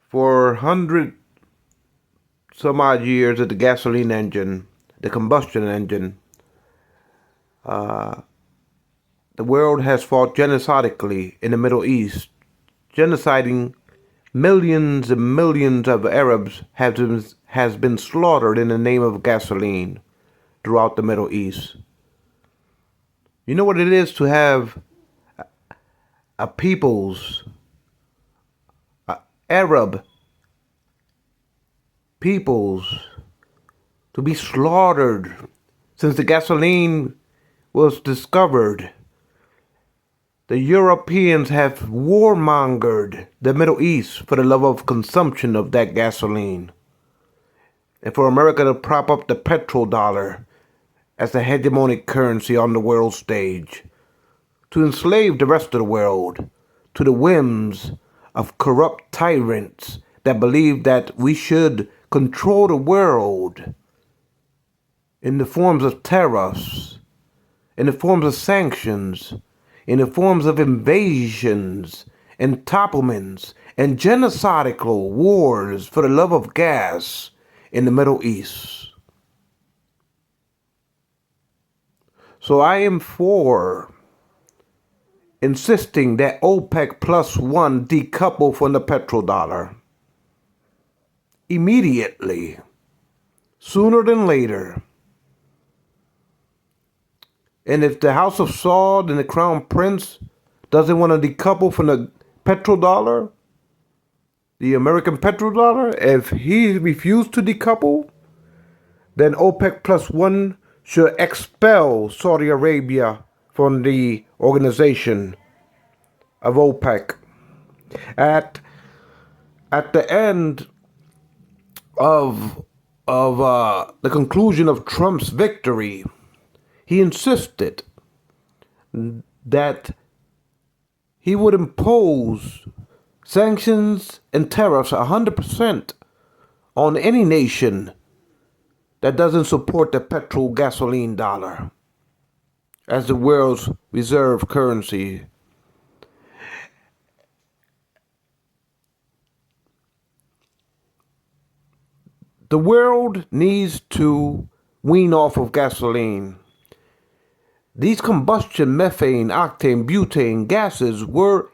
For 100 some odd years of the gasoline engine, the combustion engine, uh, the world has fought genocidically in the Middle East, genociding millions and millions of Arabs has been slaughtered in the name of gasoline throughout the Middle East. You know what it is to have a people's, Arab peoples, to be slaughtered since the gasoline was discovered. The Europeans have warmongered the Middle East for the love of consumption of that gasoline, and for America to prop up the petrodollar as the hegemonic currency on the world stage, to enslave the rest of the world to the whims of corrupt tyrants that believe that we should control the world in the forms of tariffs, in the forms of sanctions, in the forms of invasions, entanglements, and genocidal wars for the love of gas in the Middle East. So I am for insisting that OPEC plus one decouple from the petrodollar immediately, sooner than later. And if the House of Saud and the Crown Prince doesn't want to decouple from the petrodollar, the American petrodollar, if he refused to decouple, then OPEC plus one should expel Saudi Arabia from the organization of OPEC. At the end of the conclusion of Trump's victory, he insisted that he would impose sanctions and tariffs 100% on any nation that doesn't support the petrol gasoline dollar as the world's reserve currency. The world needs to wean off of gasoline. These combustion methane, octane, butane gases were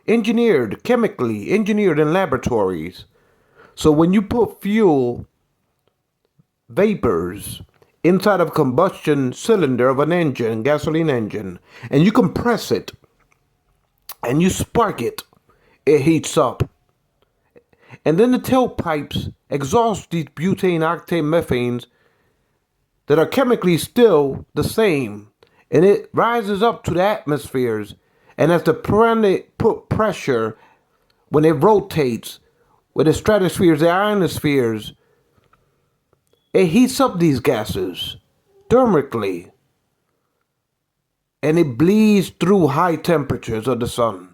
chemically engineered in laboratories. So when you put fuel vapors inside of a combustion cylinder of an engine, gasoline engine, and you compress it and you spark it, it heats up. And then the tailpipes exhaust these butane, octane, methanes that are chemically still the same. And it rises up to the atmospheres. And as the planet put pressure, when it rotates with the stratospheres, the ionospheres, it heats up these gases thermically. And it bleeds through high temperatures of the sun.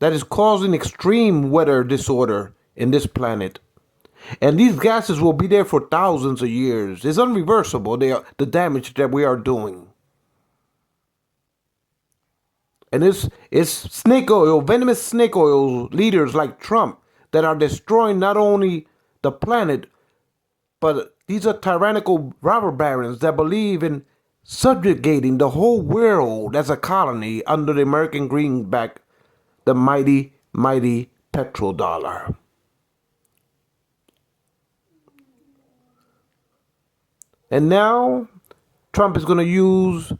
That is causing extreme weather disorder in this planet. And these gases will be there for thousands of years. It's unreversible, the damage that we are doing. And it's snake oil, venomous snake oil leaders like Trump that are destroying not only the planet, but these are tyrannical robber barons that believe in subjugating the whole world as a colony under the American greenback, the mighty, mighty petrodollar. And now Trump is going to use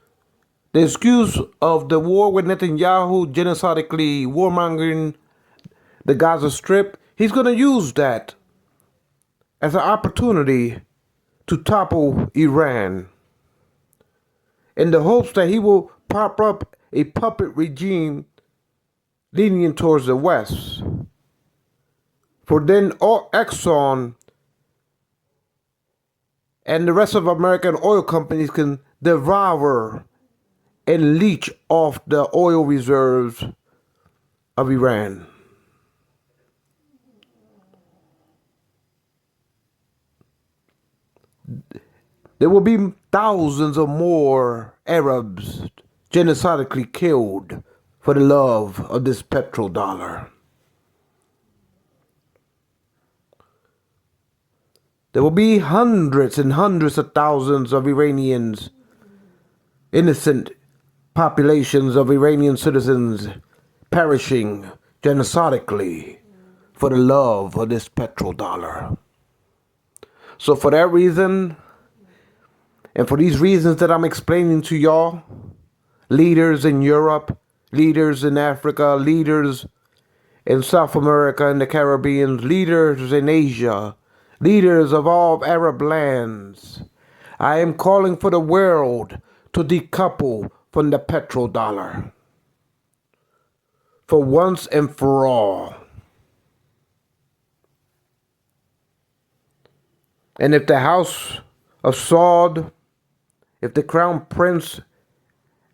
the excuse of the war with Netanyahu, genocidically warmongering the Gaza Strip. He's going to use that as an opportunity to topple Iran in the hopes that he will prop up a puppet regime leaning towards the West. For then Exxon and the rest of American oil companies can devour and leech off the oil reserves of Iran. There will be thousands of more Arabs genocidally killed for the love of this petrodollar. There will be hundreds and hundreds of thousands of Iranians, innocent populations of Iranian citizens perishing genocidically for the love of this petrodollar. So for that reason, and for these reasons that I'm explaining to y'all, leaders in Europe, leaders in Africa, leaders in South America and the Caribbean, leaders in Asia, leaders of all Arab lands, I am calling for the world to decouple from the petrodollar for once and for all. And if the House of Saud, if the Crown Prince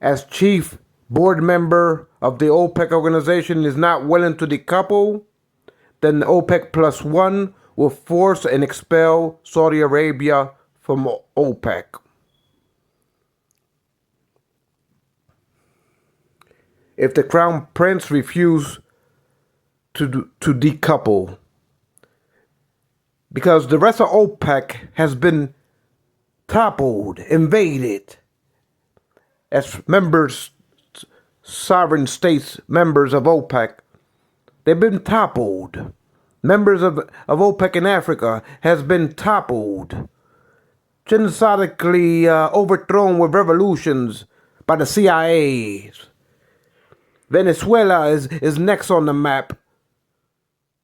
as chief board member of the OPEC organization is not willing to decouple, then OPEC plus one will force and expel Saudi Arabia from OPEC. If the Crown Prince refuses to decouple, because the rest of OPEC has been toppled, invaded, as members, sovereign states, members of OPEC, they've been toppled. Members of OPEC in Africa has been toppled, genocidically overthrown with revolutions by the CIA. Venezuela is next on the map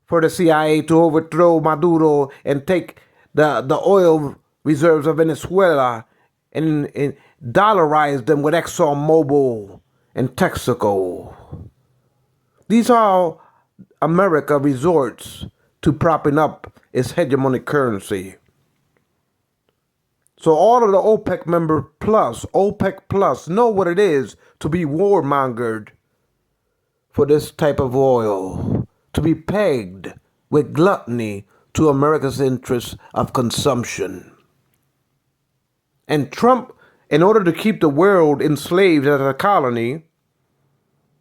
for the CIA to overthrow Maduro and take the oil reserves of Venezuela and dollarize them with ExxonMobil and Texaco. These are America resorts to propping up its hegemonic currency. So all of the OPEC plus know what it is to be warmongered for this type of oil, to be pegged with gluttony to America's interests of consumption. And Trump, in order to keep the world enslaved as a colony,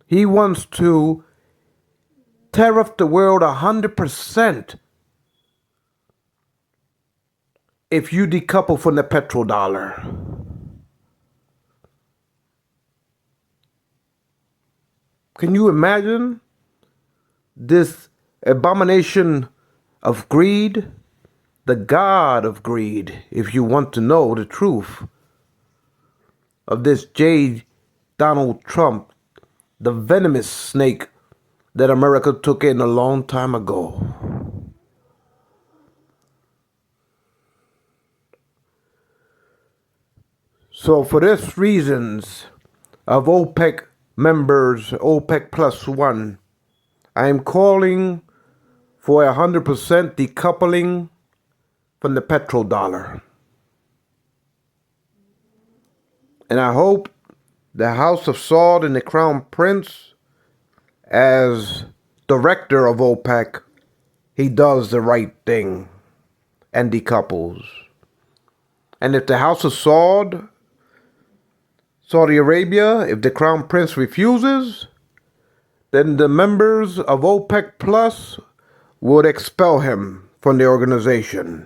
he wants to tariff the world 100% if you decouple from the petrodollar. Can you imagine this abomination of greed? The god of greed, if you want to know the truth of this J. Donald Trump, the venomous snake that America took in a long time ago. So for these reasons of OPEC members, OPEC plus one, I am calling for 100% decoupling from the petrodollar. And I hope the House of Saud and the Crown Prince, as director of OPEC, he does the right thing and decouples. And if the House of Saud, Saudi Arabia, if the Crown Prince refuses, then the members of OPEC Plus would expel him from the organization.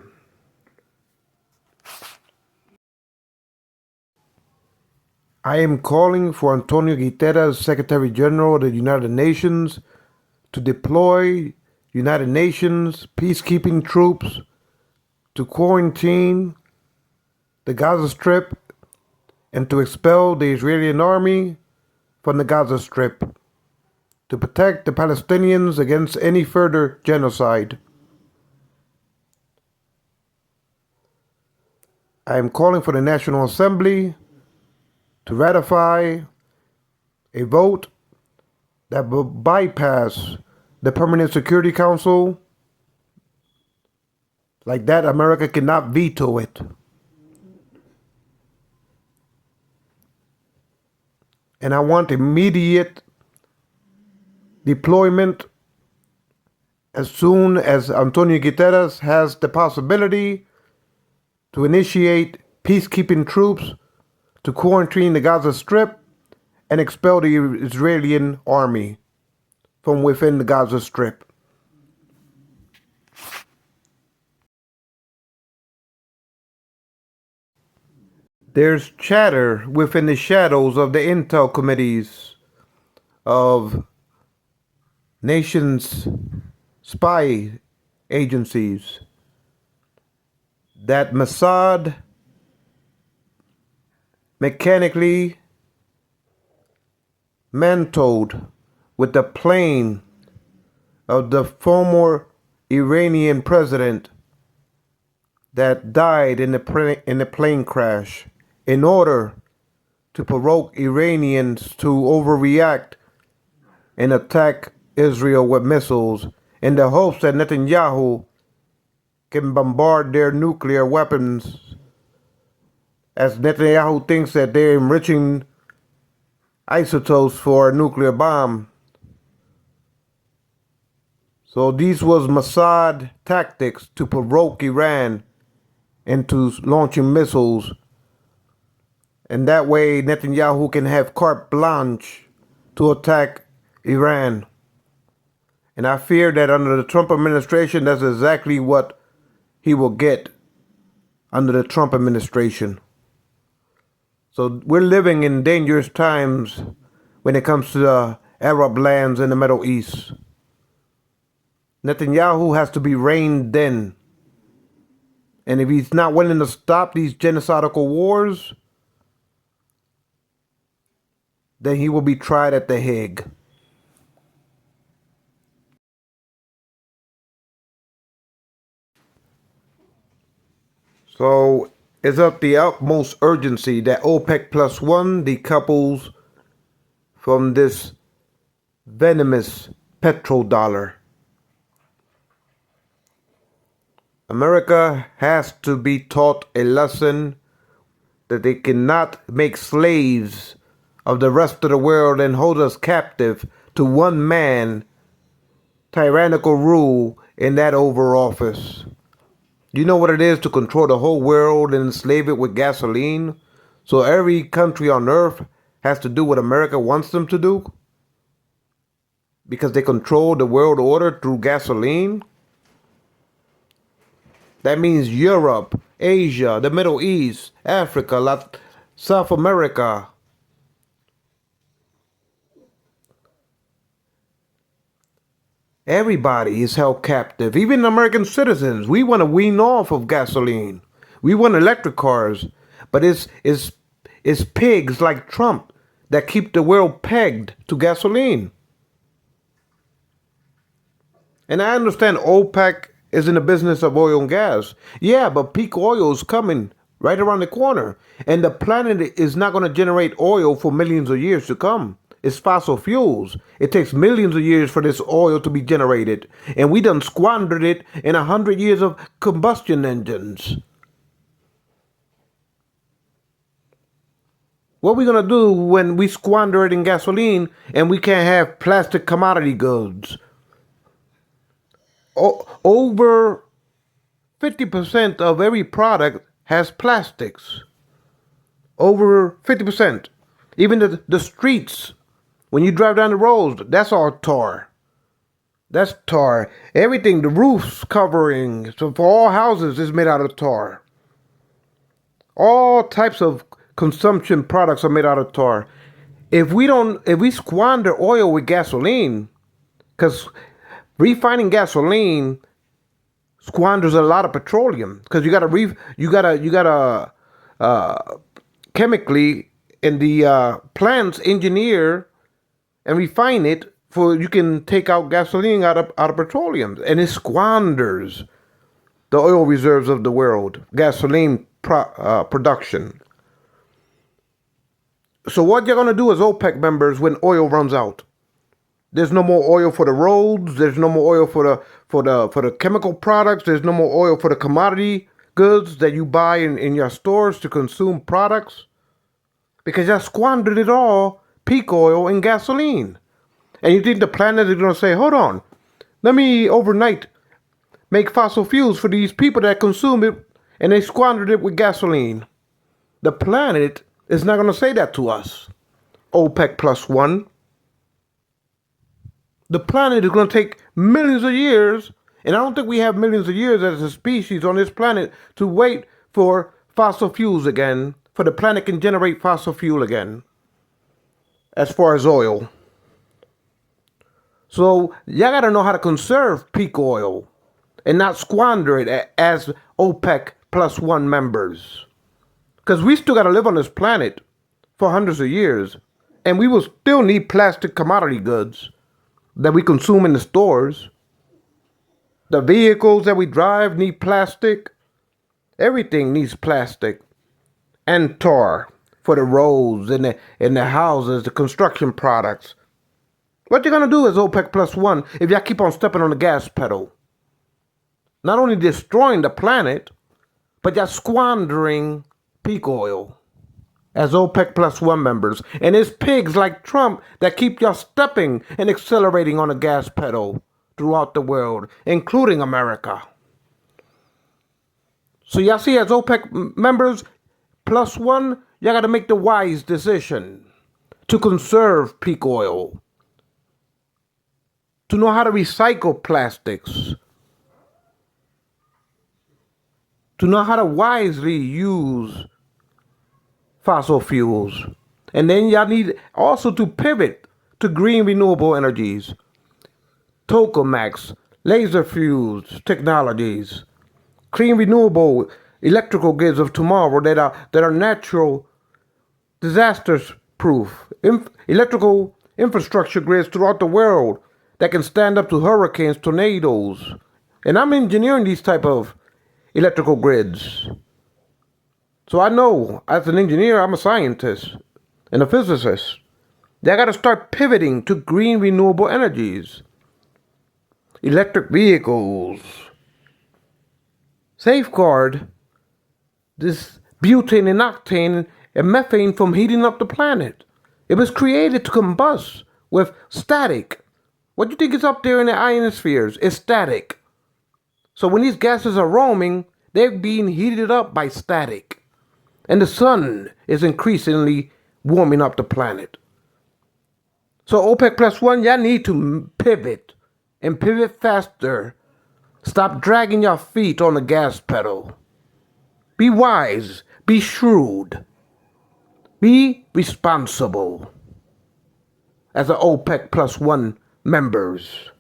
I am calling for Antonio Guterres, Secretary General of the United Nations, to deploy United Nations peacekeeping troops to quarantine the Gaza Strip and to expel the Israeli army from the Gaza Strip to protect the Palestinians against any further genocide. I am calling for the National Assembly to ratify a vote that will bypass the Permanent Security Council. Like that, America cannot veto it. And I want immediate deployment as soon as Antonio Guterres has the possibility to initiate peacekeeping troops to quarantine the Gaza Strip and expel the Israeli army from within the Gaza Strip. There's chatter within the shadows of the intel committees of nations' spy agencies that Mossad mechanically mentored with the plane of the former Iranian president that died in the plane crash in order to provoke Iranians to overreact and attack Israel with missiles in the hopes that Netanyahu can bombard their nuclear weapons, as Netanyahu thinks that they're enriching isotopes for a nuclear bomb. So these was Mossad tactics to provoke Iran into launching missiles, and that way Netanyahu can have carte blanche to attack Iran. And I fear that under the Trump administration, that's exactly what he will get under the Trump administration. So we're living in dangerous times when it comes to the Arab lands in the Middle East. Netanyahu has to be reined in. And if he's not willing to stop these genocidal wars, then he will be tried at The Hague. So it's of the utmost urgency that OPEC plus one decouples from this venomous petrodollar. America has to be taught a lesson that they cannot make slaves of the rest of the world and hold us captive to one man tyrannical rule in that Oval Office. You know what it is to control the whole world and enslave it with gasoline? So every country on earth has to do what America wants them to do? Because they control the world order through gasoline? That means Europe, Asia, the Middle East, Africa, South America. Everybody is held captive, even American citizens. We want to wean off of gasoline. We want electric cars. But it's pigs like Trump that keep the world pegged to gasoline. And I understand OPEC is in the business of oil and gas. Yeah, but peak oil is coming right around the corner. And the planet is not going to generate oil for millions of years to come. It's fossil fuels. It takes millions of years for this oil to be generated. And we done squandered it in 100 years of combustion engines. What are we going to do when we squander it in gasoline and we can't have plastic commodity goods? Over 50% of every product has plastics. Over 50%. Even the streets, when you drive down the roads, that's all tar. That's tar. Everything, the roofs covering, so for all houses is made out of tar. All types of consumption products are made out of tar. If we squander oil with gasoline, because refining gasoline squanders a lot of petroleum, because you gotta chemically in the plants engineer and refine it for you can take out gasoline out of petroleum, and it squanders the oil reserves of the world, gasoline production. So what you're gonna do as OPEC members when oil runs out? There's no more oil for the roads. There's no more oil for the chemical products. There's no more oil for the commodity goods that you buy in your stores to consume products, because you squandered it all, peak oil and gasoline. And you think the planet is going to say, hold on, let me overnight make fossil fuels for these people that consume it, and they squandered it with gasoline. The planet is not going to say that to us. OPEC plus one. The planet is going to take millions of years, and I don't think we have millions of years as a species on this planet to wait for fossil fuels again for the planet can generate fossil fuel again, as far as oil. So y'all gotta know how to conserve peak oil and not squander it as OPEC plus one members. Because we still gotta live on this planet for hundreds of years, and we will still need plastic commodity goods that we consume in the stores. The vehicles that we drive need plastic. Everything needs plastic and tar for the roads and the houses, the construction products. What you gonna do as OPEC plus one if y'all keep on stepping on the gas pedal? Not only destroying the planet, but y'all squandering peak oil as OPEC plus one members. And it's pigs like Trump that keep y'all stepping and accelerating on the gas pedal throughout the world, including America. So y'all see, as OPEC members plus one, y'all gotta make the wise decision to conserve peak oil, to know how to recycle plastics, to know how to wisely use fossil fuels. And then y'all need also to pivot to green renewable energies, tokamaks, laser fused technologies, clean renewable electrical grids of tomorrow that are natural disasters proof, electrical infrastructure grids throughout the world that can stand up to hurricanes, tornadoes. And I'm engineering these type of electrical grids. So I know, as an engineer, I'm a scientist and a physicist. They got to start pivoting to green renewable energies, electric vehicles. Safeguard this butane and octane and methane from heating up the planet. It was created to combust with static. What do you think is up there in the ionospheres? It's static. So when these gases are roaming, they're being heated up by static. And the sun is increasingly warming up the planet. So OPEC plus one, y'all need to pivot and pivot faster. Stop dragging your feet on the gas pedal. Be wise, be shrewd, be responsible as the OPEC plus one members.